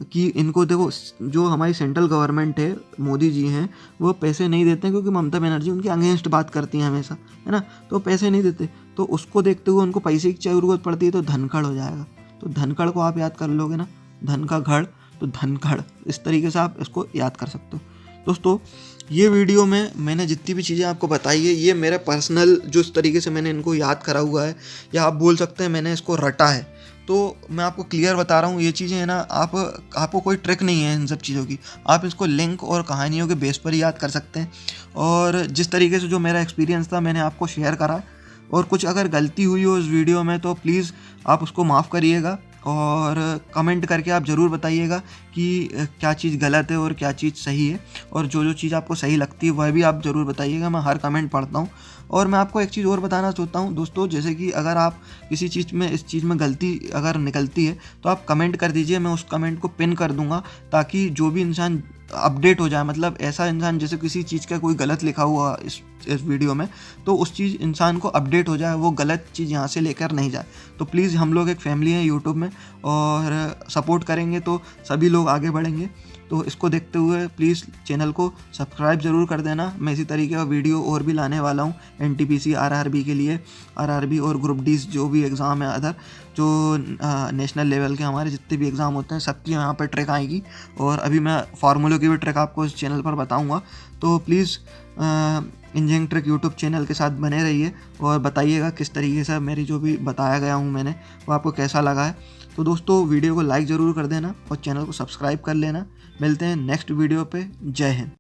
कि इनको देखो, जो हमारी सेंट्रल गवर्नमेंट है, मोदी जी हैं, वो पैसे नहीं देते हैं क्योंकि ममता बनर्जी उनके अगेंस्ट बात करती हैं हमेशा, है ना। तो पैसे नहीं देते, तो उसको देखते हुए उनको पैसे की ज़रूरत पड़ती है, तो धनखड़ हो जाएगा। तो धनखड़ को आप याद कर लोगे ना, धन का घड़ तो धनखड़, इस तरीके से आप इसको याद कर सकते हो। दोस्तों, ये वीडियो में मैंने जितनी भी चीज़ें आपको बताई है, ये मेरे पर्सनल जो इस तरीके से मैंने इनको याद करा हुआ है, या आप बोल सकते हैं मैंने इसको रटा है। तो मैं आपको क्लियर बता रहा हूँ, ये चीज़ें है ना, आपको कोई ट्रिक नहीं है इन सब चीज़ों की। आप इसको लिंक और कहानियों के बेस पर ही याद कर सकते हैं। और जिस तरीके से जो मेरा एक्सपीरियंस था मैंने आपको शेयर करा, और कुछ अगर गलती हुई हो इस वीडियो में तो प्लीज़ आप उसको माफ़ करिएगा, और कमेंट करके आप ज़रूर बताइएगा कि क्या चीज़ गलत है और क्या चीज़ सही है, और जो चीज़ आपको सही लगती है वह भी आप ज़रूर बताइएगा। मैं हर कमेंट पढ़ता हूँ। और मैं आपको एक चीज़ और बताना चाहता हूँ दोस्तों, जैसे कि अगर आप किसी चीज़ में, इस चीज़ में गलती अगर निकलती है तो आप कमेंट कर दीजिए, मैं उस कमेंट को पिन कर दूँगा, ताकि जो भी इंसान अपडेट हो जाए, मतलब ऐसा इंसान जैसे किसी चीज़ का कोई गलत लिखा हुआ इस वीडियो में, तो उस चीज़ इंसान को अपडेट हो जाए, वो गलत चीज़ यहाँ से लेकर नहीं जाए। तो प्लीज़, हम लोग एक फैमिली है यूट्यूब में, और सपोर्ट करेंगे तो सभी लोग आगे बढ़ेंगे। तो इसको देखते हुए प्लीज़ चैनल को सब्सक्राइब ज़रूर कर देना। मैं इसी तरीके का वीडियो और भी लाने वाला हूँ एनटीपीसी आरआरबी के लिए, आरआरबी और ग्रुप डी जो भी एग्ज़ाम है, अदर जो नेशनल लेवल के हमारे जितने भी एग्ज़ाम होते हैं, सबकी यहाँ पर ट्रिक आएगी। और अभी मैं फार्मूलों की भी ट्रिक आपको इस चैनल पर बताऊँगा। तो please engineering trick YouTube channel के साथ बने रहिए, और बताइएगा किस तरीके से मेरी जो भी बताया गया हूँ मैंने, वो आपको कैसा लगा है। तो दोस्तों, वीडियो को लाइक ज़रूर कर देना और चैनल को सब्सक्राइब कर लेना। मिलते हैं नेक्स्ट वीडियो पे। जय हिंद।